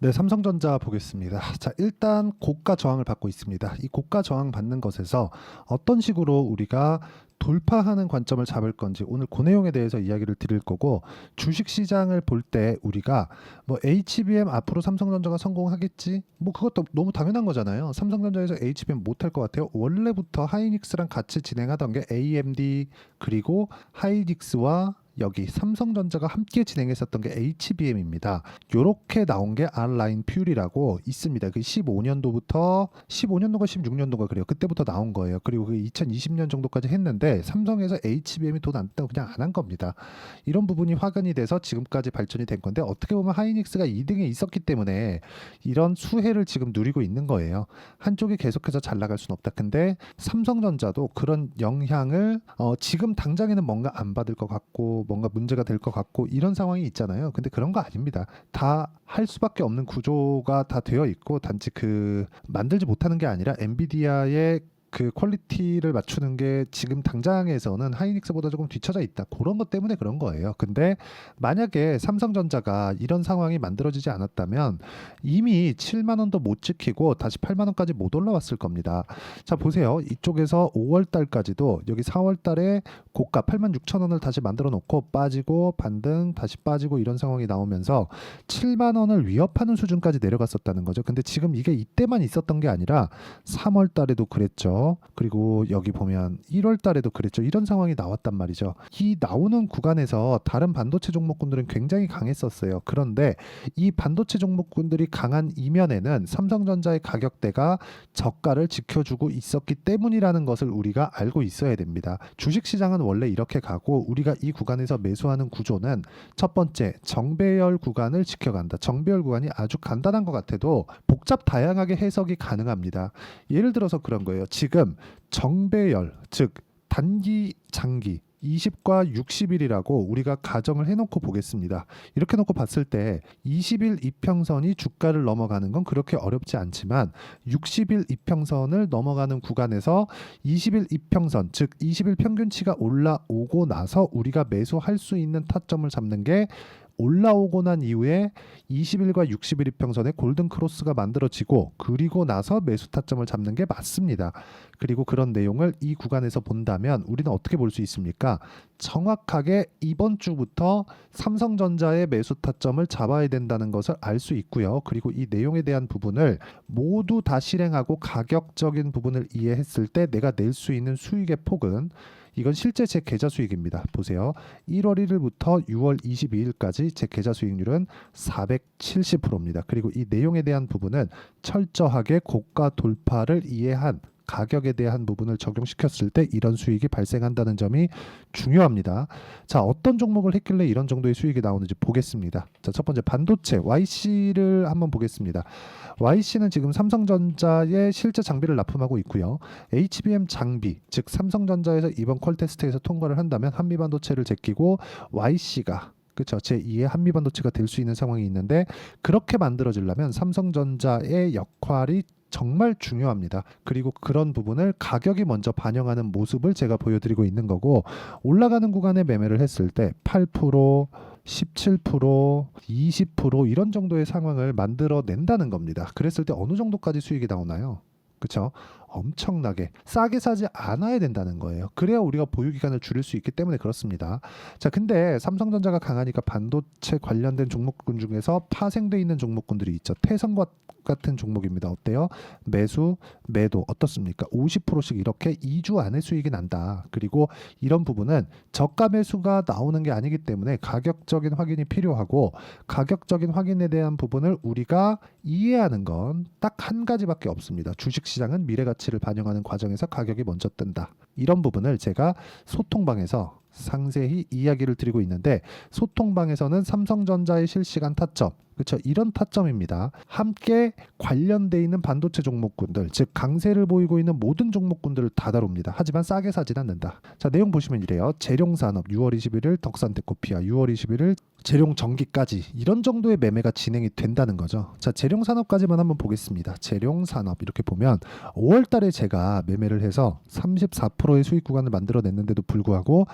네, 삼성전자 보겠습니다. 자, 일단 고가 저항을 받고 있습니다. 이 고가 저항 받는 것에서 어떤 식으로 우리가 돌파하는 관점을 잡을 건지 오늘 그 내용에 대해서 이야기를 드릴 거고, 주식 시장을 볼 때 우리가 뭐 HBM 앞으로 삼성전자가 성공하겠지? 뭐 그것도 너무 당연한 거잖아요. 삼성전자에서 HBM 못할 것 같아요. 원래부터 하이닉스랑 같이 진행하던 게 AMD, 그리고 하이닉스와 여기 삼성전자가 함께 진행했었던 게 HBM입니다. 요렇게 나온 게 R라인 퓨리라고 있습니다. 그 15년도부터 15년도가 16년도가 그래요. 그때부터 나온 거예요. 그리고 그 2020년 정도까지 했는데 삼성에서 HBM이 돈 안 뜬다고 그냥 안 한 겁니다. 이런 부분이 화근이 돼서 지금까지 발전이 된 건데, 어떻게 보면 하이닉스가 2등에 있었기 때문에 이런 수혜를 지금 누리고 있는 거예요. 한쪽이 계속해서 잘 나갈 수는 없다. 근데 삼성전자도 그런 영향을 지금 당장에는 뭔가 안 받을 것 같고 뭔가 문제가 될 것 같고 이런 상황이 있잖아요. 근데 그런 거 아닙니다. 다 할 수밖에 없는 구조가 다 되어 있고, 단지 그 만들지 못하는 게 아니라 엔비디아의 그 퀄리티를 맞추는 게 지금 당장에서는 하이닉스보다 조금 뒤처져 있다. 그런 것 때문에 그런 거예요. 근데 만약에 삼성전자가 이런 상황이 만들어지지 않았다면 이미 7만 원도 못 지키고 다시 8만 원까지 못 올라왔을 겁니다. 자, 보세요. 이쪽에서 5월 달까지도 여기 4월 달에 고가 8만 6천 원을 다시 만들어 놓고 빠지고 반등 다시 빠지고 이런 상황이 나오면서 7만 원을 위협하는 수준까지 내려갔었다는 거죠. 근데 지금 이게 이때만 있었던 게 아니라 3월 달에도 그랬죠. 그리고 여기 보면 1월 달에도 그랬죠. 이런 상황이 나왔단 말이죠. 이 나오는 구간에서 다른 반도체 종목군들은 굉장히 강했었어요. 그런데 이 반도체 종목군들이 강한 이면에는 삼성전자의 가격대가 저가를 지켜주고 있었기 때문이라는 것을 우리가 알고 있어야 됩니다. 주식시장은 원래 이렇게 가고, 우리가 이 구간에서 매수하는 구조는 첫 번째, 정배열 구간을 지켜간다. 정배열 구간이 아주 간단한 것 같아도 복잡 다양하게 해석이 가능합니다. 예를 들어서 그런 거예요. 지금 정배열, 즉 단기, 장기 20과 60일이라고 우리가 가정을 해놓고 보겠습니다. 이렇게 놓고 봤을 때 20일 이평선이 주가를 넘어가는 건 그렇게 어렵지 않지만, 60일 이평선을 넘어가는 구간에서 20일 이평선, 즉 20일 평균치가 올라오고 나서 우리가 매수할 수 있는 타점을 잡는 게, 올라오고 난 이후에 20일과 60일 이평선의 골든 크로스가 만들어지고 그리고 나서 매수 타점을 잡는 게 맞습니다. 그리고 그런 내용을 이 구간에서 본다면 우리는 어떻게 볼 수 있습니까? 정확하게 이번 주부터 삼성전자의 매수 타점을 잡아야 된다는 것을 알 수 있고요. 그리고 이 내용에 대한 부분을 모두 다 실행하고 가격적인 부분을 이해했을 때 내가 낼 수 있는 수익의 폭은, 이건 실제 제 계좌 수익입니다. 보세요. 1월 1일부터 6월 22일까지 제 계좌 수익률은 470%입니다. 그리고 이 내용에 대한 부분은 철저하게 고가 돌파를 이해한 가격에 대한 부분을 적용시켰을 때 이런 수익이 발생한다는 점이 중요합니다. 자, 어떤 종목을 했길래 이런 정도의 수익이 나오는지 보겠습니다. 자, 첫 번째 반도체 YC를 한번 보겠습니다. YC는 지금 삼성전자의 실제 장비를 납품하고 있고요. HBM 장비, 즉 삼성전자에서 이번 퀄 테스트에서 통과를 한다면 한미반도체를 제끼고 YC가, 그렇죠, 제2의 한미반도체가 될 수 있는 상황이 있는데, 그렇게 만들어지려면 삼성전자의 역할이 정말 중요합니다. 그리고 그런 부분을 가격이 먼저 반영하는 모습을 제가 보여드리고 있는 거고, 올라가는 구간에 매매를 했을 때 8%, 17%, 20% 이런 정도의 상황을 만들어낸다는 겁니다. 그랬을 때 어느 정도까지 수익이 나오나요? 그렇죠? 엄청나게 싸게 사지 않아야 된다는 거예요. 그래야 우리가 보유 기간을 줄일 수 있기 때문에 그렇습니다. 자, 근데 삼성전자가 강하니까 반도체 관련된 종목군 중에서 파생돼 있는 종목군들이 있죠. 태성과 같은 종목입니다. 어때요? 매수, 매도 어떻습니까? 50%씩 이렇게 2주 안에 수익이 난다. 그리고 이런 부분은 저가 매수가 나오는 게 아니기 때문에 가격적인 확인이 필요하고, 가격적인 확인에 대한 부분을 우리가 이해하는 건 딱 한 가지밖에 없습니다. 주식시장은 미래가치를 반영하는 과정에서 가격이 먼저 뜬다. 이런 부분을 제가 소통방에서 상세히 이야기를 드리고 있는데, 소통방에서는 삼성전자의 실시간 타점, 그렇죠, 이런 타점입니다. 함께 관련돼 있는 반도체 종목군들, 즉 강세를 보이고 있는 모든 종목군들을 다 다룹니다. 하지만 싸게 사진 않는다. 자, 내용 보시면 이래요. 재룡산업 6월 21일 덕산테코피아, 6월 21일 재룡전기까지 이런 정도의 매매가 진행이 된다는 거죠. 자, 재룡산업까지만 한번 보겠습니다. 재룡산업 이렇게 보면 5월 달에 제가 매매를 해서 34%의 수익 구간을 만들어냈는데도 불구하고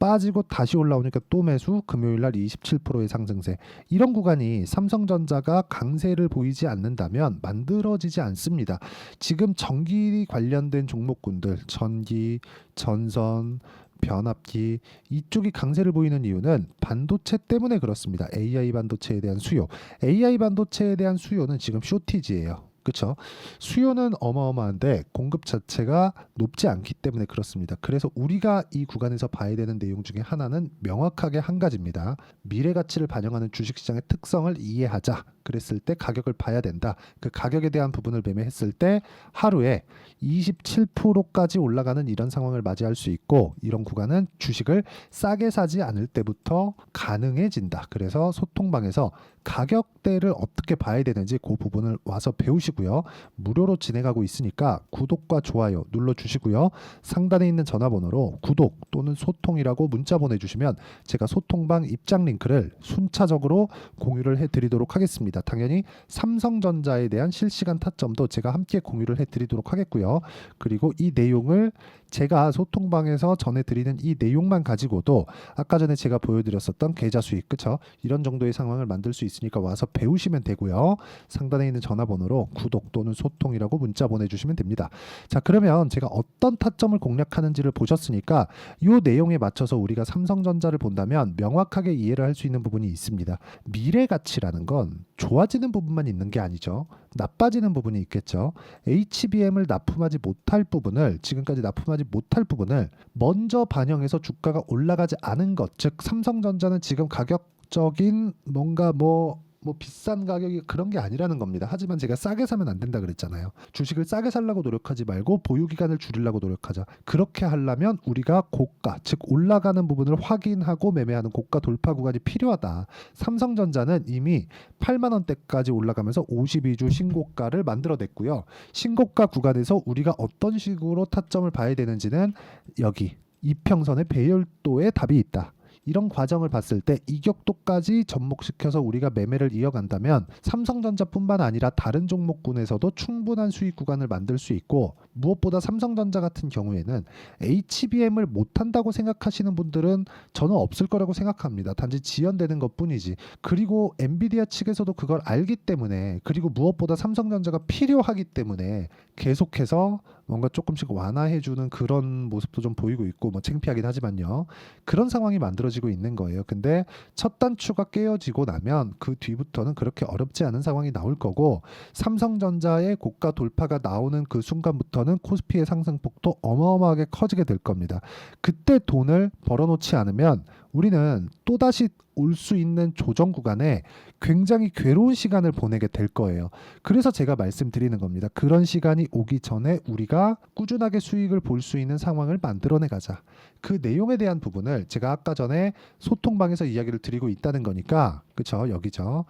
빠지고 다시 올라오니까 또 매수, 금요일 날 27%의 상승세. 이런 구간이 삼성전자가 강세를 보이지 않는다면 만들어지지 않습니다. 지금 전기 관련된 종목군들, 전기, 전선, 변압기 이쪽이 강세를 보이는 이유는 반도체 때문에 그렇습니다. AI 반도체에 대한 수요. AI 반도체에 대한 수요는 지금 쇼티지예요. 그렇죠? 수요는 어마어마한데 공급 자체가 높지 않기 때문에 그렇습니다. 그래서 우리가 이 구간에서 봐야 되는 내용 중에 하나는 명확하게 한 가지입니다. 미래 가치를 반영하는 주식시장의 특성을 이해하자. 그랬을 때 가격을 봐야 된다. 그 가격에 대한 부분을 매매했을 때 하루에 27%까지 올라가는 이런 상황을 맞이할 수 있고, 이런 구간은 주식을 싸게 사지 않을 때부터 가능해진다. 그래서 소통방에서 가격대를 어떻게 봐야 되는지 그 부분을 와서 배우시고요. 무료로 진행하고 있으니까 구독과 좋아요 눌러주시고요. 상단에 있는 전화번호로 구독 또는 소통이라고 문자 보내주시면 제가 소통방 입장 링크를 순차적으로 공유를 해드리도록 하겠습니다. 당연히 삼성전자에 대한 실시간 타점도 제가 함께 공유를 해드리도록 하겠고요. 그리고 이 내용을 제가 소통방에서 전해드리는 이 내용만 가지고도 아까 전에 제가 보여드렸었던 계좌 수익, 그쵸? 이런 정도의 상황을 만들 수 있으니까 와서 배우시면 되고요. 상단에 있는 전화번호로 구독 또는 소통이라고 문자 보내주시면 됩니다. 자, 그러면 제가 어떤 타점을 공략하는지를 보셨으니까 이 내용에 맞춰서 우리가 삼성전자를 본다면 명확하게 이해를 할 수 있는 부분이 있습니다. 미래 가치라는 건 좋아지는 부분만 있는 게 아니죠. 나빠지는 부분이 있겠죠. HBM을 납품하지 못할 부분을, 지금까지 납품하지 못할 부분을 먼저 반영해서 주가가 올라가지 않은 것, 즉 삼성전자는 지금 가격적인 뭔가 뭐 비싼 가격이 그런 게 아니라는 겁니다. 하지만 제가 싸게 사면 안 된다 그랬잖아요. 주식을 싸게 살려고 노력하지 말고 보유 기간을 줄이려고 노력하자. 그렇게 하려면 우리가 고가, 즉 올라가는 부분을 확인하고 매매하는 고가 돌파 구간이 필요하다. 삼성전자는 이미 8만 원대까지 올라가면서 52주 신고가를 만들어냈고요. 신고가 구간에서 우리가 어떤 식으로 타점을 봐야 되는지는 여기 이평선의 배열도에 답이 있다. 이런 과정을 봤을 때 이격도까지 접목시켜서 우리가 매매를 이어간다면 삼성전자뿐만 아니라 다른 종목군에서도 충분한 수익 구간을 만들 수 있고, 무엇보다 삼성전자 같은 경우에는 HBM을 못한다고 생각하시는 분들은 저는 없을 거라고 생각합니다. 단지 지연되는 것뿐이지. 그리고 엔비디아 측에서도 그걸 알기 때문에, 그리고 무엇보다 삼성전자가 필요하기 때문에 계속해서 뭔가 조금씩 완화해주는 그런 모습도 좀 보이고 있고, 뭐 창피하긴 하지만요. 그런 상황이 만들어지고 있는 거예요. 근데 첫 단추가 깨어지고 나면 그 뒤부터는 그렇게 어렵지 않은 상황이 나올 거고, 삼성전자의 고가 돌파가 나오는 그 순간부터는 코스피의 상승폭도 어마어마하게 커지게 될 겁니다. 그때 돈을 벌어놓지 않으면 우리는 또다시 올 수 있는 조정 구간에 굉장히 괴로운 시간을 보내게 될 거예요. 그래서 제가 말씀드리는 겁니다. 그런 시간이 오기 전에 우리가 꾸준하게 수익을 볼 수 있는 상황을 만들어내 가자. 그 내용에 대한 부분을 제가 아까 전에 소통방에서 이야기를 드리고 있다는 거니까, 그쵸? 여기죠.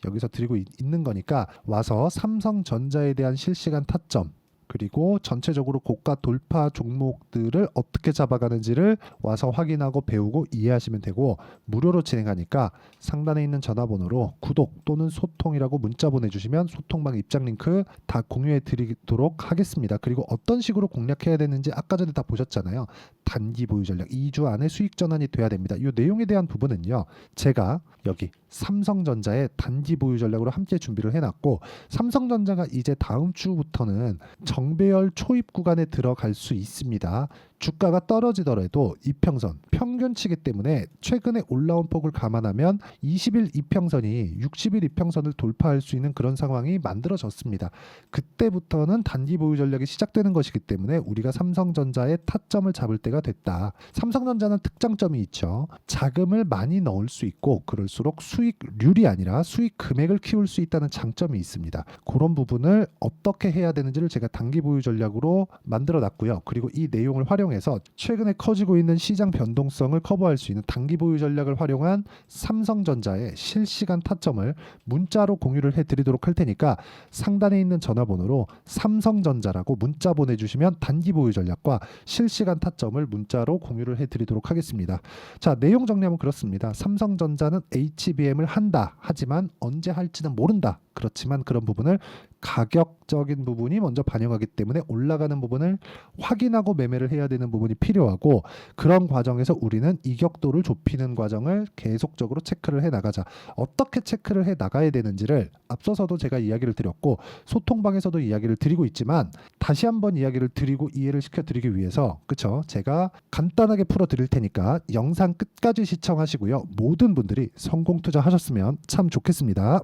여기서 드리고 있는 거니까 와서 삼성전자에 대한 실시간 타점, 그리고 전체적으로 고가 돌파 종목들을 어떻게 잡아가는지를 와서 확인하고 배우고 이해하시면 되고, 무료로 진행하니까 상단에 있는 전화번호로 구독 또는 소통이라고 문자 보내주시면 소통방 입장 링크 다 공유해 드리도록 하겠습니다. 그리고 어떤 식으로 공략해야 되는지 아까 전에 다 보셨잖아요. 단기 보유 전략 2주 안에 수익 전환이 돼야 됩니다. 이 내용에 대한 부분은요, 제가 여기 삼성전자의 단기 보유 전략으로 함께 준비를 해놨고, 삼성전자가 이제 다음 주부터는 정배열 초입 구간에 들어갈 수 있습니다. 주가가 떨어지더라도 이평선 평균치기 때문에 최근에 올라온 폭을 감안하면 20일 이평선이 60일 이평선을 돌파할 수 있는 그런 상황이 만들어졌습니다. 그때부터는 단기 보유 전략이 시작되는 것이기 때문에 우리가 삼성전자의 타점을 잡을 때가 됐다. 삼성전자는 특장점이 있죠. 자금을 많이 넣을 수 있고 그럴수록 수익률이 아니라 수익 금액을 키울 수 있다는 장점이 있습니다. 그런 부분을 어떻게 해야 되는지를 제가 단기 보유 전략으로 만들어 놨고요. 그리고 이 내용을 활용해서 최근에 커지고 있는 시장 변동성을 커버할 수 있는 단기 보유 전략을 활용한 삼성전자의 실시간 타점을 문자로 공유를 해드리도록 할 테니까 상단에 있는 전화번호로 삼성전자라고 문자 보내주시면 단기 보유 전략과 실시간 타점을 문자로 공유를 해드리도록 하겠습니다. 자, 내용 정리하면 그렇습니다. 삼성전자는 HBM을 한다. 하지만 언제 할지는 모른다. 그렇지만 그런 부분을 가격적인 부분이 먼저 반영하기 때문에 올라가는 부분을 확인하고 매매를 해야 되는 부분이 필요하고, 그런 과정에서 우리는 이격도를 좁히는 과정을 계속적으로 체크를 해 나가자. 어떻게 체크를 해 나가야 되는지를 앞서서도 제가 이야기를 드렸고 소통방에서도 이야기를 드리고 있지만, 다시 한번 이야기를 드리고 이해를 시켜드리기 위해서, 그쵸? 제가 간단하게 풀어드릴 테니까 영상 끝까지 시청하시고요. 모든 분들이 성공 투자하셨으면 참 좋겠습니다.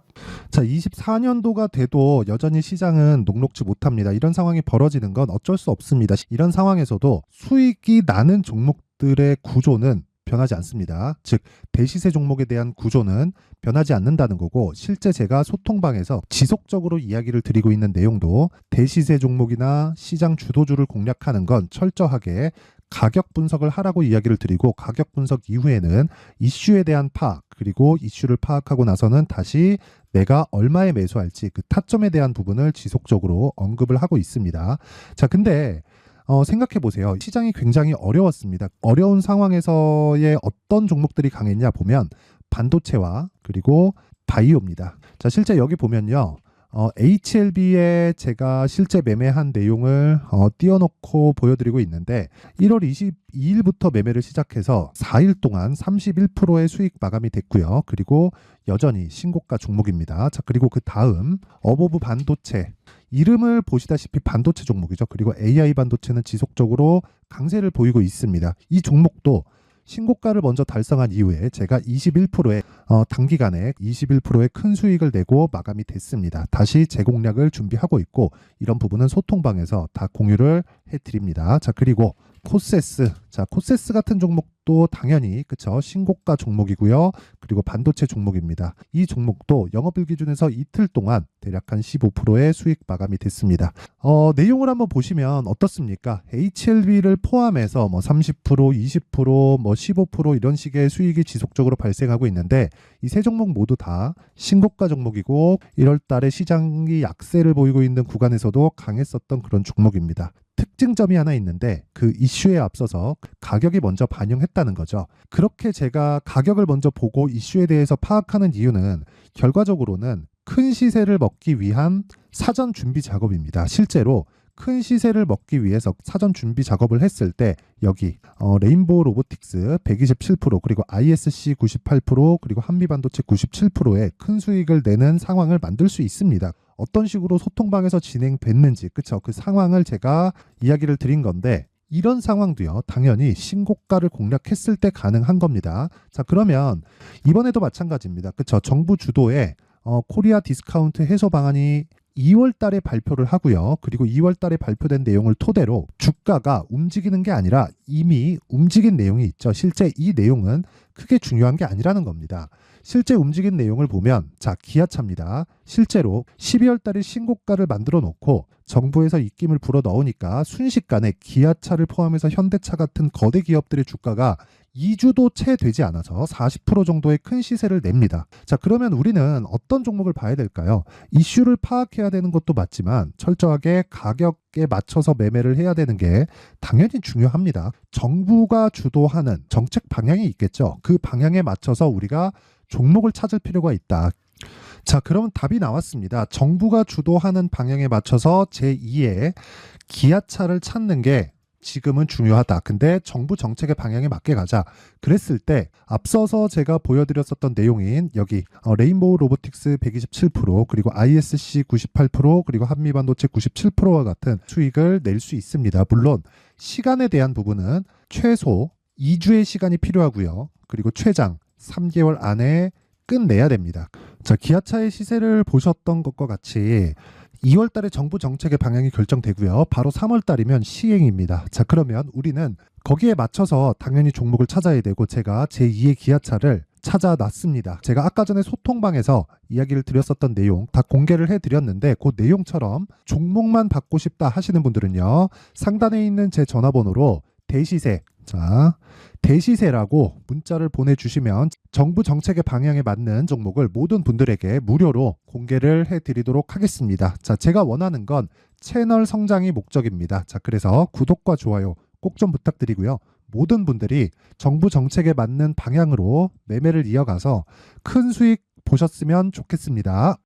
자, 24년도가 돼도 여전히 시장은 녹록지 못합니다. 이런 상황이 벌어지는 건 어쩔 수 없습니다. 이런 상황에서도 수익이 나는 종목들의 구조는 변하지 않습니다. 즉, 대시세 종목에 대한 구조는 변하지 않는다는 거고, 실제 제가 소통방에서 지속적으로 이야기를 드리고 있는 내용도 대시세 종목이나 시장 주도주를 공략하는 건 철저하게 가격 분석을 하라고 이야기를 드리고, 가격 분석 이후에는 이슈에 대한 파악, 그리고 이슈를 파악하고 나서는 다시 내가 얼마에 매수할지 그 타점에 대한 부분을 지속적으로 언급을 하고 있습니다. 자, 근데 생각해 보세요. 시장이 굉장히 어려웠습니다. 어려운 상황에서의 어떤 종목들이 강했냐 보면 반도체와 그리고 바이오입니다. 자, 실제 여기 보면요. HLB에 제가 실제 매매한 내용을 띄워놓고 보여드리고 있는데, 1월 22일부터 매매를 시작해서 4일 동안 31%의 수익 마감이 됐고요. 그리고 여전히 신고가 종목입니다. 자, 그리고 그 다음 어보브 반도체, 이름을 보시다시피 반도체 종목이죠. 그리고 AI 반도체는 지속적으로 강세를 보이고 있습니다. 이 종목도 신고가를 먼저 달성한 이후에 제가 21%의 단기간에 21%의 큰 수익을 내고 마감이 됐습니다. 다시 재공략을 준비하고 있고, 이런 부분은 소통방에서 다 공유를 해드립니다. 자, 그리고 코세스. 자, 코세스 같은 종목도 당연히 그쵸, 신고가 종목이고요. 그리고 반도체 종목입니다. 이 종목도 영업일 기준에서 이틀 동안 대략 한 15%의 수익 마감이 됐습니다. 내용을 한번 보시면 어떻습니까? HLB를 포함해서 뭐 30%, 20%, 뭐 15% 이런 식의 수익이 지속적으로 발생하고 있는데, 이 세 종목 모두 다 신고가 종목이고 1월 달에 시장이 약세를 보이고 있는 구간에서도 강했었던 그런 종목입니다. 특징점이 하나 있는데, 그 이슈에 앞서서 가격이 먼저 반영했다는 거죠. 그렇게 제가 가격을 먼저 보고 이슈에 대해서 파악하는 이유는 결과적으로는 큰 시세를 먹기 위한 사전 준비 작업입니다. 실제로 큰 시세를 먹기 위해서 사전 준비 작업을 했을 때 여기 레인보우 로보틱스 127%, 그리고 ISC 98%, 그리고 한미반도체 97%의 큰 수익을 내는 상황을 만들 수 있습니다. 어떤 식으로 소통방에서 진행됐는지, 그쵸? 그 상황을 제가 이야기를 드린 건데, 이런 상황도요, 당연히 신고가를 공략했을 때 가능한 겁니다. 자, 그러면 이번에도 마찬가지입니다. 그쵸? 정부 주도의 코리아 디스카운트 해소 방안이 2월 달에 발표를 하고요. 그리고 2월 달에 발표된 내용을 토대로 주가가 움직이는 게 아니라 이미 움직인 내용이 있죠. 실제 이 내용은 크게 중요한 게 아니라는 겁니다. 실제 움직인 내용을 보면, 자, 기아차입니다. 실제로 12월 달에 신고가를 만들어 놓고 정부에서 입김을 불어 넣으니까 순식간에 기아차를 포함해서 현대차 같은 거대 기업들의 주가가 2주도 채 되지 않아서 40% 정도의 큰 시세를 냅니다. 자, 그러면 우리는 어떤 종목을 봐야 될까요? 이슈를 파악해야 되는 것도 맞지만 철저하게 가격에 맞춰서 매매를 해야 되는 게 당연히 중요합니다. 정부가 주도하는 정책 방향이 있겠죠. 그 방향에 맞춰서 우리가 종목을 찾을 필요가 있다. 자, 그러면 답이 나왔습니다. 정부가 주도하는 방향에 맞춰서 제2의 기아차를 찾는 게 지금은 중요하다. 근데 정부 정책의 방향에 맞게 가자. 그랬을 때 앞서서 제가 보여드렸었던 내용인 여기 레인보우 로보틱스 127%, 그리고 ISC 98%, 그리고 한미반도체 97%와 같은 수익을 낼 수 있습니다. 물론 시간에 대한 부분은 최소 2주의 시간이 필요하고요. 그리고 최장 3개월 안에 끝내야 됩니다. 자, 기아차의 시세를 보셨던 것과 같이 2월 달에 정부 정책의 방향이 결정되고요. 바로 3월 달이면 시행입니다. 자, 그러면 우리는 거기에 맞춰서 당연히 종목을 찾아야 되고, 제가 제2의 기아차를 찾아놨습니다. 제가 아까 전에 소통방에서 이야기를 드렸었던 내용 다 공개를 해드렸는데, 그 내용처럼 종목만 받고 싶다 하시는 분들은요, 상단에 있는 제 전화번호로 대시세, 자, 대시세라고 문자를 보내주시면 정부 정책의 방향에 맞는 종목을 모든 분들에게 무료로 공개를 해드리도록 하겠습니다. 자, 제가 원하는 건 채널 성장이 목적입니다. 자, 그래서 구독과 좋아요 꼭 좀 부탁드리고요. 모든 분들이 정부 정책에 맞는 방향으로 매매를 이어가서 큰 수익 보셨으면 좋겠습니다.